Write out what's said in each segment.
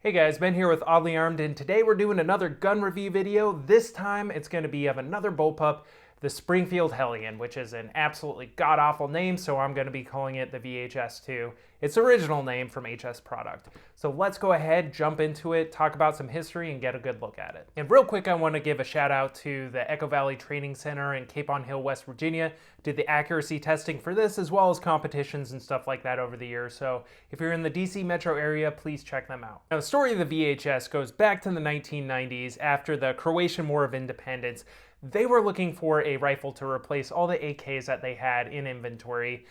Hey guys, Ben here with Oddly Armed, and today we're doing another gun review video. This time it's going to be of another bullpup, the Springfield Hellion, which is an absolutely god-awful name, so I'm going to be calling it the VHS-2. Its original name from HS Produkt. So let's go ahead, jump into it, talk about some history, and get a good look at it. And real quick, I want to give a shout out to the Echo Valley Training Center in Cape on Hill, West Virginia. Did the accuracy testing for this as well as competitions and stuff like that over the years. So if you're in the DC metro area, please check them out. Now, the story of the VHS goes back to the 1990s after the Croatian War of Independence. They were looking for a rifle to replace all the AKs that they had in inventory.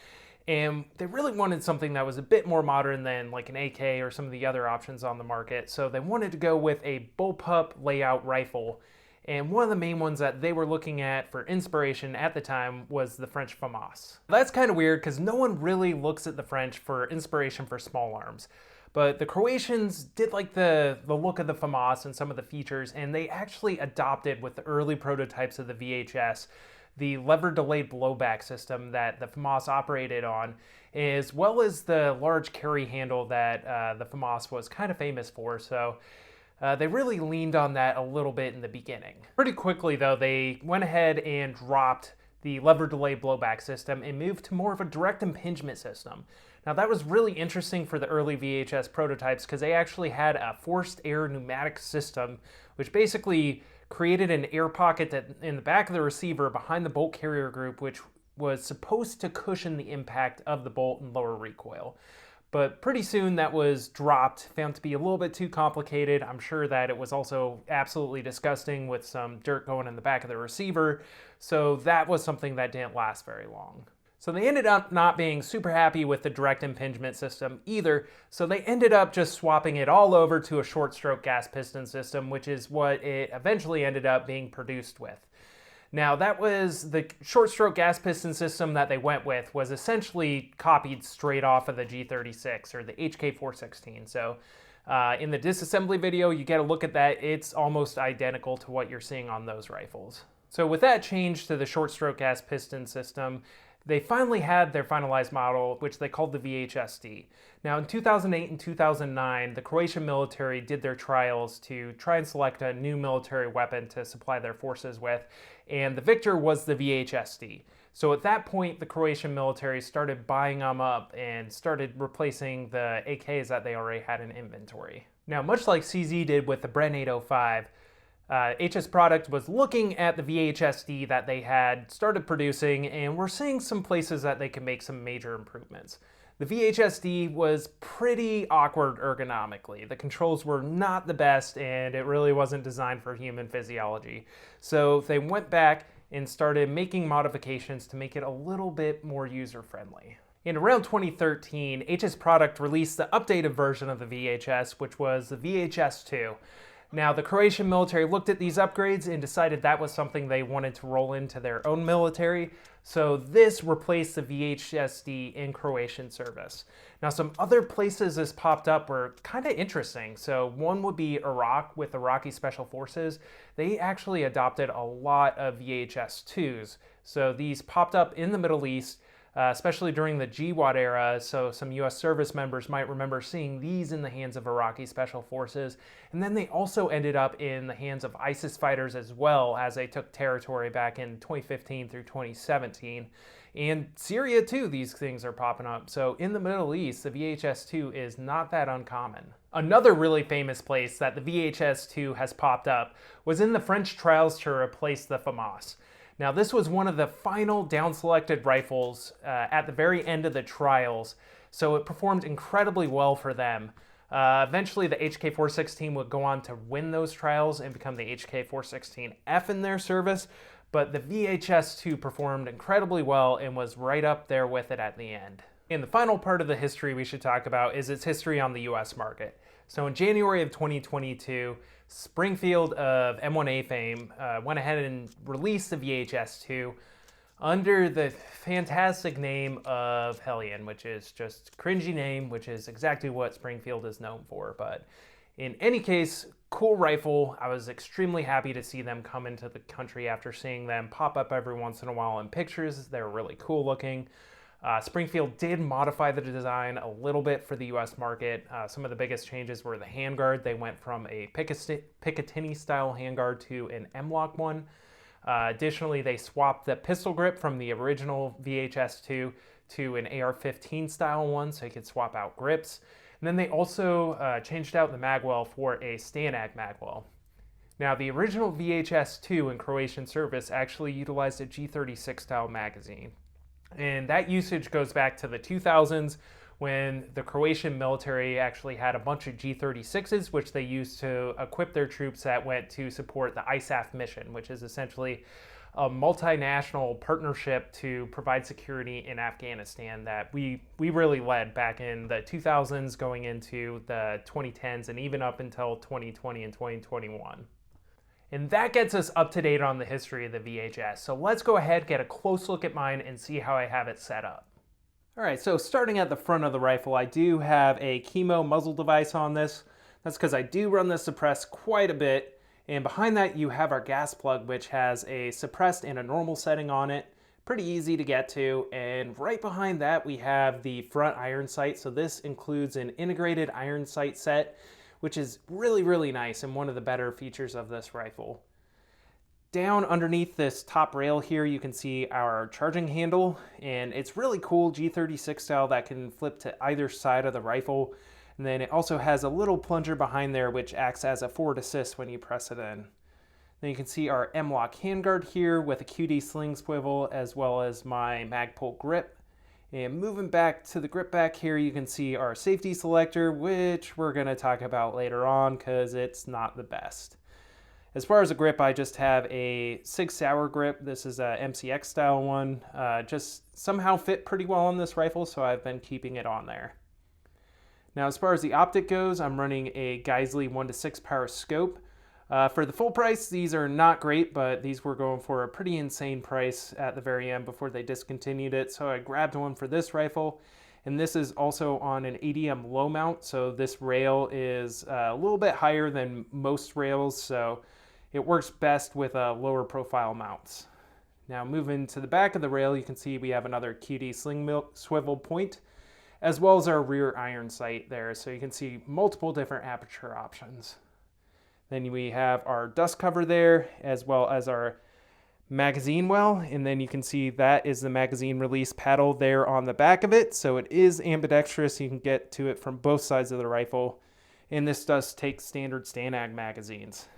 And they really wanted something that was a bit more modern than like an AK or some of the other options on the market. So they wanted to go with a bullpup layout rifle. And one of the main ones that they were looking at for inspiration at the time was the French FAMAS. That's kind of weird because no one really looks at the French for inspiration for small arms. But the Croatians did like the look of the FAMAS and some of the features, and they actually adopted with the early prototypes of the VHS the lever delayed blowback system that the FAMAS operated on, as well as the large carry handle that the FAMAS was kind of famous for. So they really leaned on that a little bit in the beginning. Pretty quickly though, they went ahead and dropped the lever delayed blowback system and moved to more of a direct impingement system. Now that was really interesting for the early VHS prototypes because they actually had a forced air pneumatic system, which basically created an air pocket in the back of the receiver behind the bolt carrier group, which was supposed to cushion the impact of the bolt and lower recoil. But pretty soon that was dropped, found to be a little bit too complicated. I'm sure that it was also absolutely disgusting with some dirt going in the back of the receiver. So that was something that didn't last very long. So they ended up not being super happy with the direct impingement system either, so they ended up just swapping it all over to a short stroke gas piston system, which is what it eventually ended up being produced with. Now that was the short stroke gas piston system that they went with was essentially copied straight off of the G36 or the HK416. So in the disassembly video, you get a look at that. It's almost identical to what you're seeing on those rifles. So with that change to the short stroke gas piston system, they finally had their finalized model, which they called the VHS-D. Now in 2008 and 2009, the Croatian military did their trials to try and select a new military weapon to supply their forces with, and the victor was the VHS-D. So at that point, the Croatian military started buying them up and started replacing the AKs that they already had in inventory. Now, much like CZ did with the Bren 805, HS Produkt was looking at the VHS-D that they had started producing, and we're seeing some places that they can make some major improvements. The VHS-D was pretty awkward ergonomically. The controls were not the best, and it really wasn't designed for human physiology. So they went back and started making modifications to make it a little bit more user-friendly. In around 2013, HS Produkt released the updated version of the VHS, which was the VHS-2. Now, the Croatian military looked at these upgrades and decided that was something they wanted to roll into their own military, so this replaced the VHS-D in Croatian service. Now, some other places this popped up were kind of interesting. So one would be Iraq with Iraqi Special Forces. They actually adopted a lot of VHS-2s. So these popped up in the Middle East, especially during the GWAT era, so some US service members might remember seeing these in the hands of Iraqi Special Forces. And then they also ended up in the hands of ISIS fighters as well as they took territory back in 2015 through 2017. And Syria too, these things are popping up. So in the Middle East, the VHS-2 is not that uncommon. Another really famous place that the VHS-2 has popped up was in the French trials to replace the FAMAS. Now this was one of the final down-selected rifles at the very end of the trials, so it performed incredibly well for them. Eventually the HK416 would go on to win those trials and become the HK416F in their service, but the VHS-2 performed incredibly well and was right up there with it at the end. And the final part of the history we should talk about is its history on the US market. So in January of 2022, Springfield of M1A fame went ahead and released the VHS-2 under the fantastic name of Hellion, which is just a cringy name, which is exactly what Springfield is known for. But in any case, cool rifle. I was extremely happy to see them come into the country after seeing them pop up every once in a while in pictures. They're really cool looking. Springfield did modify the design a little bit for the US market. Some of the biggest changes were the handguard. They went from a Picatinny style handguard to an M-LOK one. Additionally, they swapped the pistol grip from the original VHS-2 to an AR-15 style one, so you could swap out grips. And then they also changed out the magwell for a Stanag magwell. Now, the original VHS-2 in Croatian service actually utilized a G36 style magazine. And that usage goes back to the 2000s when the Croatian military actually had a bunch of G36s, which they used to equip their troops that went to support the ISAF mission, which is essentially a multinational partnership to provide security in Afghanistan that we really led back in the 2000s going into the 2010s and even up until 2020 and 2021. And that gets us up to date on the history of the VHS. So let's go ahead, get a close look at mine and see how I have it set up. All right, so starting at the front of the rifle, I do have a chemo muzzle device on this. That's because I do run the suppressed quite a bit. And behind that, you have our gas plug, which has a suppressed and a normal setting on it. Pretty easy to get to. And right behind that, we have the front iron sight. So this includes an integrated iron sight set, which is really, really nice and one of the better features of this rifle. Down underneath this top rail here, you can see our charging handle, and it's really cool G36 style that can flip to either side of the rifle. And then it also has a little plunger behind there, which acts as a forward assist when you press it in. Then you can see our M-LOK handguard here with a QD sling swivel, as well as my Magpul grip. And moving back to the grip back here, you can see our safety selector, which we're going to talk about later on because it's not the best. As far as a grip, I just have a Sig Sauer grip. This is a MCX style one. Just somehow fit pretty well on this rifle, so I've been keeping it on there. Now, as far as the optic goes, I'm running a Geissele 1:6 power scope. For the full price, these are not great, but these were going for a pretty insane price at the very end before they discontinued it. So I grabbed one for this rifle, and this is also on an ADM low mount. So this rail is a little bit higher than most rails, so it works best with lower profile mounts. Now moving to the back of the rail, you can see we have another QD sling swivel point, as well as our rear iron sight there. So you can see multiple different aperture options. Then we have our dust cover there, as well as our magazine well, and then you can see that is the magazine release paddle there on the back of it. So it is ambidextrous, you can get to it from both sides of the rifle, and this does take standard Stanag magazines.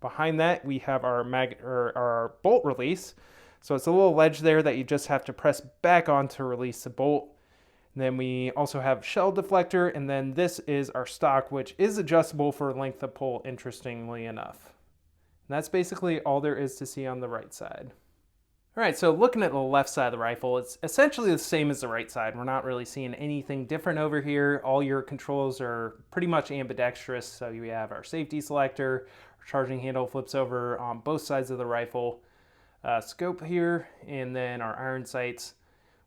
Behind that, we have our bolt release. So it's a little ledge there that you just have to press back on to release the bolt. And then we also have shell deflector, and then this is our stock, which is adjustable for length of pull, interestingly enough. And that's basically all there is to see on the right side. All right, so looking at the left side of the rifle, it's essentially the same as the right side. We're not really seeing anything different over here. All your controls are pretty much ambidextrous. So we have our safety selector, our charging handle flips over on both sides of the rifle, scope here, and then our iron sights.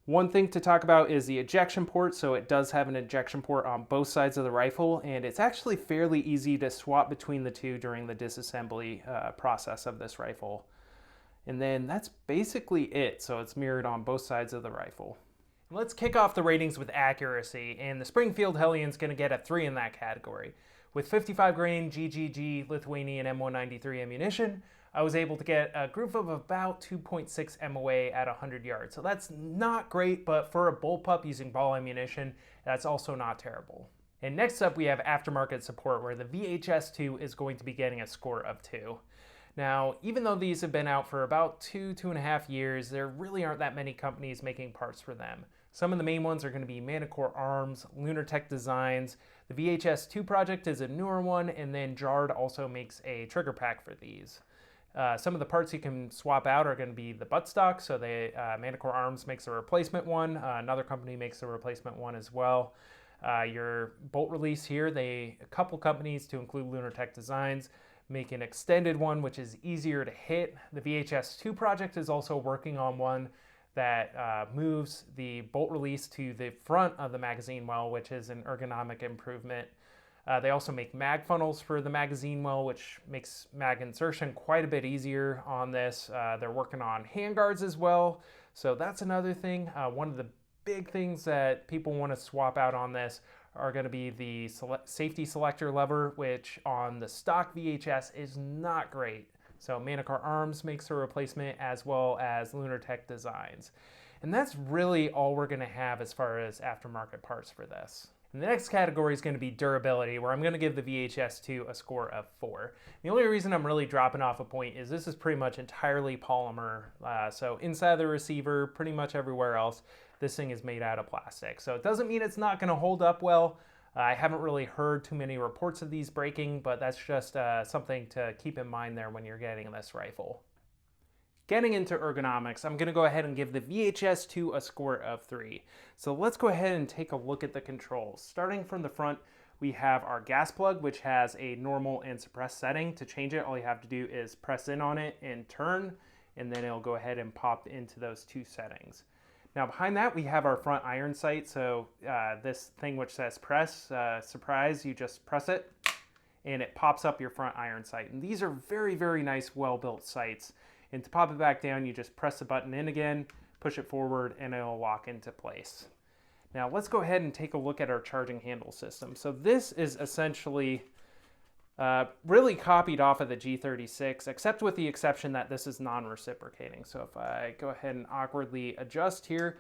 One thing to talk about is the ejection port. So it does have an ejection port on both sides of the rifle, and it's actually fairly easy to swap between the two during the disassembly process of this rifle. And then that's basically it. So it's mirrored on both sides of the rifle. Let's kick off the ratings with accuracy, and the Springfield Hellion is going to get a 3 in that category. With 55 grain GGG Lithuanian M193 ammunition, I was able to get a group of about 2.6 MOA at 100 yards. So that's not great, but for a bullpup using ball ammunition, that's also not terrible. And next up, we have aftermarket support, where the VHS-2 is going to be getting a score of 2. Now, even though these have been out for about 2.5 years, there really aren't that many companies making parts for them. Some of the main ones are going to be Manticore Arms, Lunartech Designs. The VHS-2 project is a newer one, and then Jard also makes a trigger pack for these. Some of the parts you can swap out are going to be the buttstock. So Manticore Arms makes a replacement one. Another company makes a replacement one as well. Your bolt release here, a couple companies, to include Lunartech Designs, make an extended one, which is easier to hit. The VHS-2 project is also working on one that moves the bolt release to the front of the magazine well, which is an ergonomic improvement. They also make mag funnels for the magazine well, which makes mag insertion quite a bit easier on this. They're working on handguards as well, so that's another thing. One of the big things that people want to swap out on this are going to be the safety selector lever, which on the stock VHS is not great. So Manticore Arms makes a replacement, as well as Lunartech Designs. And that's really all we're going to have as far as aftermarket parts for this. And the next category is going to be durability, where I'm going to give the VHS-2 a score of 4. The only reason I'm really dropping off a point is this is pretty much entirely polymer. So inside the receiver, pretty much everywhere else, this thing is made out of plastic. So it doesn't mean it's not going to hold up well. I haven't really heard too many reports of these breaking, but that's just something to keep in mind there when you're getting this rifle. Getting into ergonomics, I'm going to go ahead and give the VHS-2 a score of 3. So let's go ahead and take a look at the controls. Starting from the front, we have our gas plug, which has a normal and suppressed setting. To change it, all you have to do is press in on it and turn, and then it'll go ahead and pop into those 2 settings. Now behind that, we have our front iron sight. So this thing which says press, surprise, you just press it, and it pops up your front iron sight. And these are very, very nice, well-built sights. And to pop it back down, you just press the button in again, push it forward, and it'll lock into place. Now let's go ahead and take a look at our charging handle system. So this is essentially really copied off of the G36, except with the exception that this is non-reciprocating. So if I go ahead and awkwardly adjust here,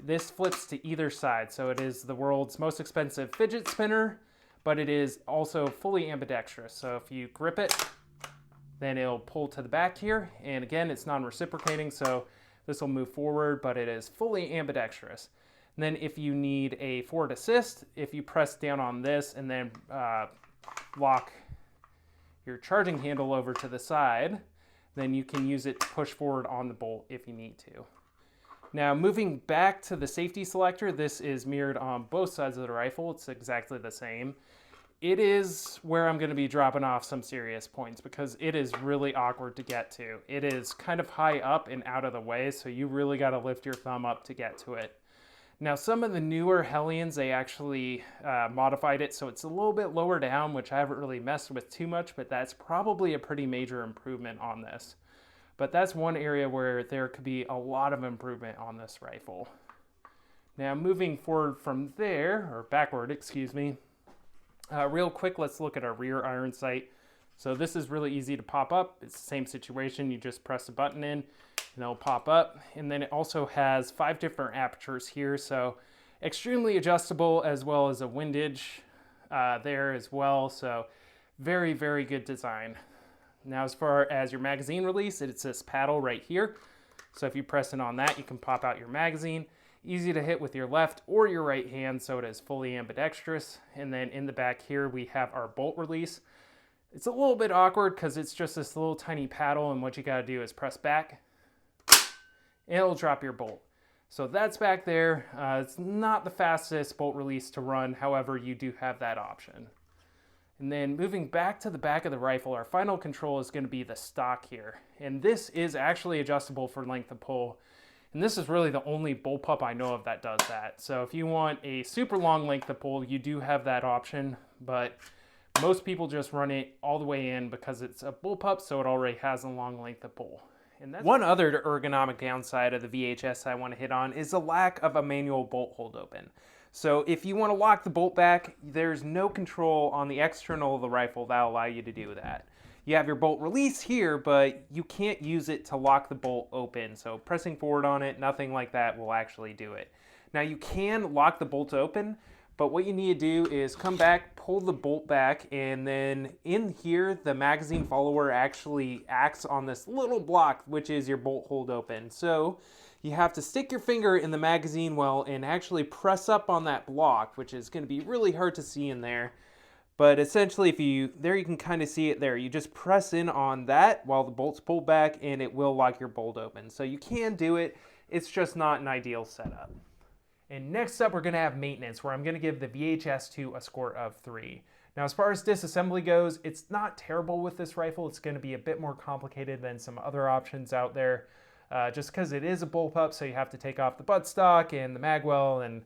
this flips to either side. So it is the world's most expensive fidget spinner, but it is also fully ambidextrous. So if you grip it, then it'll pull to the back here, and again, it's non-reciprocating, so this will move forward, but it is fully ambidextrous. And then if you need a forward assist, if you press down on this and then lock your charging handle over to the side, then you can use it to push forward on the bolt if you need to. Now moving back to the safety selector, this is mirrored on both sides of the rifle. It's exactly the same. It is where I'm going to be dropping off some serious points because it is really awkward to get to. It is kind of high up and out of the way, so you really got to lift your thumb up to get to it. Now some of the newer Hellions, they actually modified it so it's a little bit lower down, which I haven't really messed with too much, but that's probably a pretty major improvement on this. But that's one area where there could be a lot of improvement on this rifle. Now moving forward from there, or backward, excuse me, real quick, let's look at our rear iron sight. So this is really easy to pop up. It's the same situation. You just press a button in and it'll pop up. And then it also has 5 different apertures here. So extremely adjustable, as well as a windage there as well. So very, very good design. Now as far as your magazine release, it's this paddle right here. So if you press in on that, you can pop out your magazine. Easy to hit with your left or your right hand, so it is fully ambidextrous. And then in the back here, we have our bolt release. It's a little bit awkward because it's just this little tiny paddle, and what you got to do is press back, and it'll drop your bolt. So that's back there. It's not the fastest bolt release to run, however, you do have that option. And then moving back to the back of the rifle, our final control is going to be the stock here. And this is actually adjustable for length of pull. And this is really the only bullpup I know of that does that. So if you want a super long length of pull, you do have that option, but most people just run it all the way in because it's a bullpup, so it already has a long length of pull. And that's one other ergonomic downside of the VHS I want to hit on is the lack of a manual bolt hold open. So if you want to lock the bolt back, there's no control on the external of the rifle that will allow you to do that. You have your bolt release here, but you can't use it to lock the bolt open. So pressing forward on it, nothing like that will actually do it. Now you can lock the bolt open, but what you need to do is come back, pull the bolt back, and then in here, the magazine follower actually acts on this little block, which is your bolt hold open. So you have to stick your finger in the magazine well and actually press up on that block, which is going to be really hard to see in there. But essentially, you can kind of see it there. You just press in on that while the bolt's pulled back, and it will lock your bolt open. So you can do it. It's just not an ideal setup. And next up, we're going to have maintenance, where I'm going to give the VHS-2 a score of 3. Now, as far as disassembly goes, it's not terrible with this rifle. It's going to be a bit more complicated than some other options out there, just because it is a bullpup, so you have to take off the buttstock and the magwell and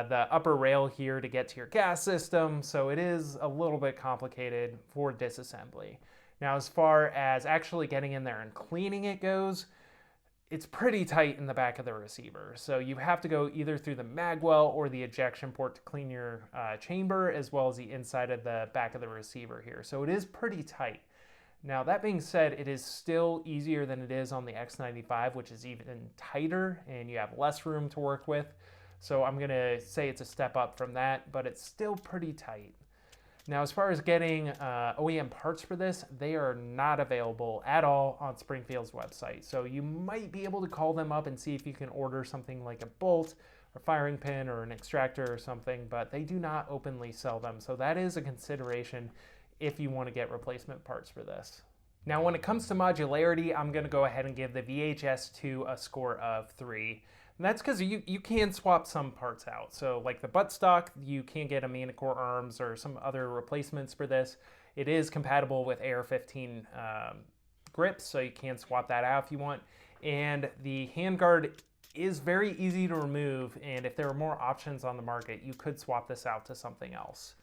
the upper rail here to get to your gas system, so it is a little bit complicated for disassembly. Now, as far as actually getting in there and cleaning it goes, it's pretty tight in the back of the receiver. So you have to go either through the magwell or the ejection port to clean your chamber, as well as the inside of the back of the receiver here. So it is pretty tight. Now that being said, it is still easier than it is on the X95, which is even tighter and you have less room to work with. So I'm gonna say it's a step up from that, but it's still pretty tight. Now, as far as getting OEM parts for this, they are not available at all on Springfield's website. So you might be able to call them up and see if you can order something like a bolt or firing pin or an extractor or something, but they do not openly sell them. So that is a consideration if you want to get replacement parts for this. Now, when it comes to modularity, I'm going to go ahead and give the VHS-2 a score of 3. And that's because you can swap some parts out. So like the buttstock, you can get a Manicore arms or some other replacements for this. It is compatible with AR-15 grips, so you can swap that out if you want. And the handguard is very easy to remove, and if there are more options on the market, you could swap this out to something else.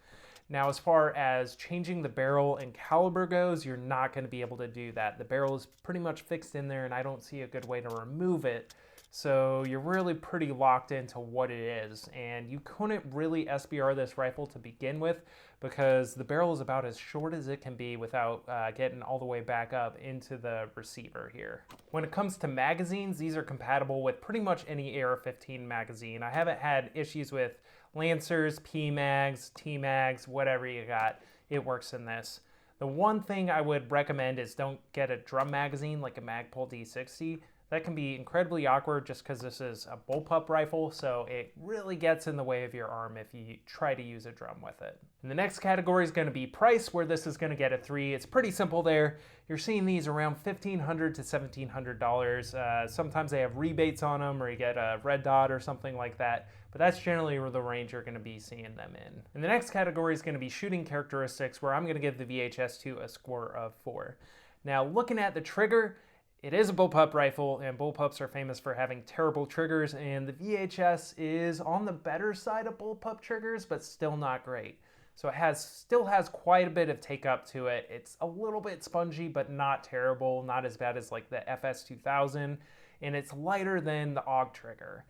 Now, as far as changing the barrel and caliber goes, you're not going to be able to do that. The barrel is pretty much fixed in there, and I don't see a good way to remove it. So you're really pretty locked into what it is, and you couldn't really SBR this rifle to begin with because the barrel is about as short as it can be without getting all the way back up into the receiver here. When it comes to magazines, these are compatible with pretty much any AR-15 magazine. I haven't had issues with Lancers, P-mags, T-mags, whatever you got, it works in this. The one thing I would recommend is don't get a drum magazine like a Magpul D60. That can be incredibly awkward just because this is a bullpup rifle, so it really gets in the way of your arm if you try to use a drum with it. And the next category is going to be price, where this is going to get a 3. It's pretty simple there. You're seeing these around $1,500 to $1,700. Sometimes they have rebates on them, or you get a red dot or something like that, but that's generally the range you're going to be seeing them in. And the next category is going to be shooting characteristics, where I'm going to give the VHS-2 a score of 4. Now, looking at the trigger, it is a bullpup rifle, and bullpups are famous for having terrible triggers, and the VHS is on the better side of bullpup triggers, but still not great. So it still has quite a bit of take up to it. It's a little bit spongy, but not terrible, not as bad as like the FS2000, and it's lighter than the AUG trigger.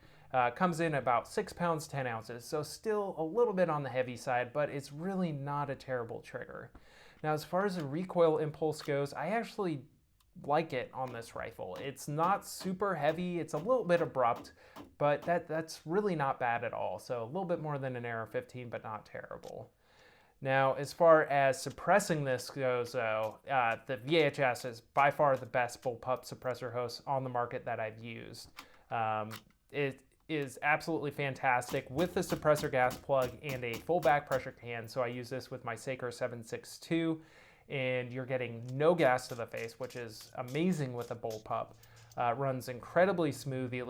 Comes in about 6 pounds, 10 ounces, so still a little bit on the heavy side, but it's really not a terrible trigger. Now, as far as the recoil impulse goes, I actually like it on this rifle. It's not super heavy, it's a little bit abrupt, but that's really not bad at all. So a little bit more than an AR-15, but not terrible. Now, as far as suppressing this goes, though, the VHS is by far the best bullpup suppressor host on the market that I've used. It is absolutely fantastic with the suppressor gas plug and a full back pressure can. So I use this with my Saker 7.62. And you're getting no gas to the face, which is amazing with a bullpup. Runs incredibly smoothly.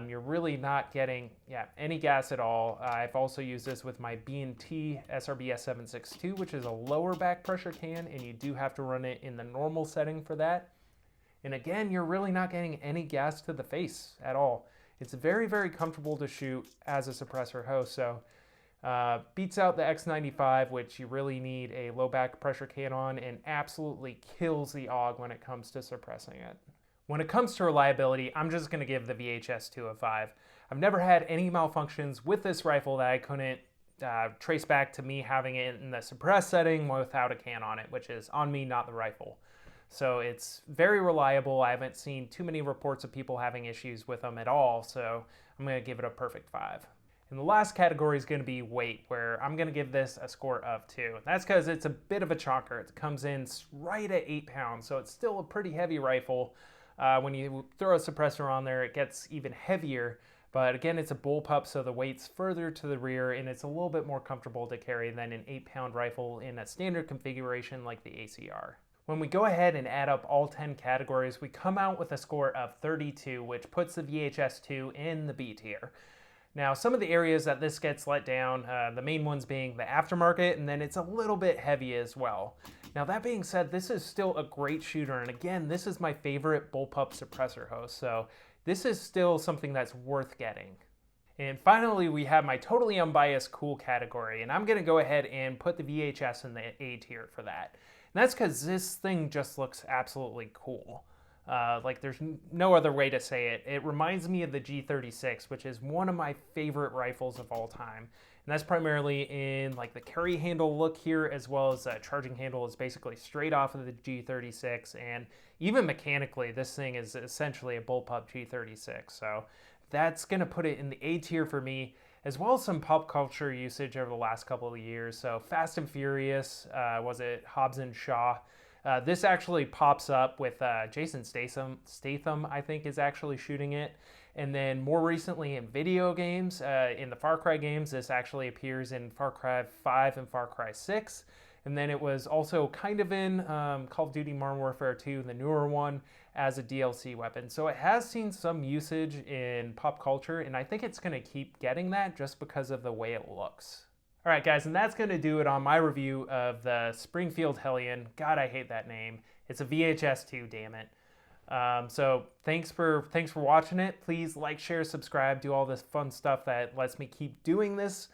You're really not getting any gas at all. I've also used this with my B&T SRBS 7.62, which is a lower back pressure can, and you do have to run it in the normal setting for that. And again, you're really not getting any gas to the face at all. It's very, very comfortable to shoot as a suppressor host. So beats out the X95, which you really need a low back pressure can on, and absolutely kills the AUG when it comes to suppressing it. When it comes to reliability, I'm just going to give the VHS-2 a 5. I've never had any malfunctions with this rifle that I couldn't trace back to me having it in the suppressed setting without a can on it, which is on me, not the rifle. So it's very reliable. I haven't seen too many reports of people having issues with them at all, so I'm going to give it a perfect 5. And the last category is going to be weight, where I'm going to give this a score of 2. That's because it's a bit of a chonker. It comes in right at 8 pounds, so it's still a pretty heavy rifle. When you throw a suppressor on there, it gets even heavier. But again, it's a bullpup, so the weight's further to the rear, and it's a little bit more comfortable to carry than an 8-pound rifle in a standard configuration like the ACR. When we go ahead and add up all 10 categories, we come out with a score of 32, which puts the VHS-2 in the B tier. Now, some of the areas that this gets let down, the main ones being the aftermarket, and then it's a little bit heavy as well. Now, that being said, this is still a great shooter, and again, this is my favorite bullpup suppressor host, so this is still something that's worth getting. And finally, we have my totally unbiased cool category, and I'm going to go ahead and put the VHS in the A tier for that. that's because this thing just looks absolutely cool. Like there's no other way to say it. It reminds me of the G36, which is one of my favorite rifles of all time. And that's primarily in like the carry handle look here, as well as charging handle is basically straight off of the G36. And even mechanically, this thing is essentially a bullpup G36. So that's going to put it in the A tier for me, as well as some pop culture usage over the last couple of years. So Fast and Furious, was it Hobbs and Shaw? This actually pops up with Jason Statham, I think, is actually shooting it. And then more recently in video games, in the Far Cry games, this actually appears in Far Cry 5 and Far Cry 6. And then it was also kind of in Call of Duty Modern Warfare 2, the newer one, as a DLC weapon. So it has seen some usage in pop culture, and I think it's going to keep getting that just because of the way it looks. All right, guys, and that's going to do it on my review of the Springfield Hellion. God, I hate that name. It's a VHS-2, damn it. So thanks for watching it. Please like, share, subscribe, do all this fun stuff that lets me keep doing this.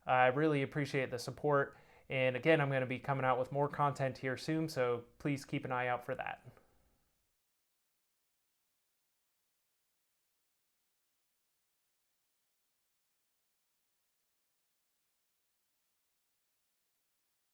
I really appreciate the support. And again, I'm going to be coming out with more content here soon, so please keep an eye out for that.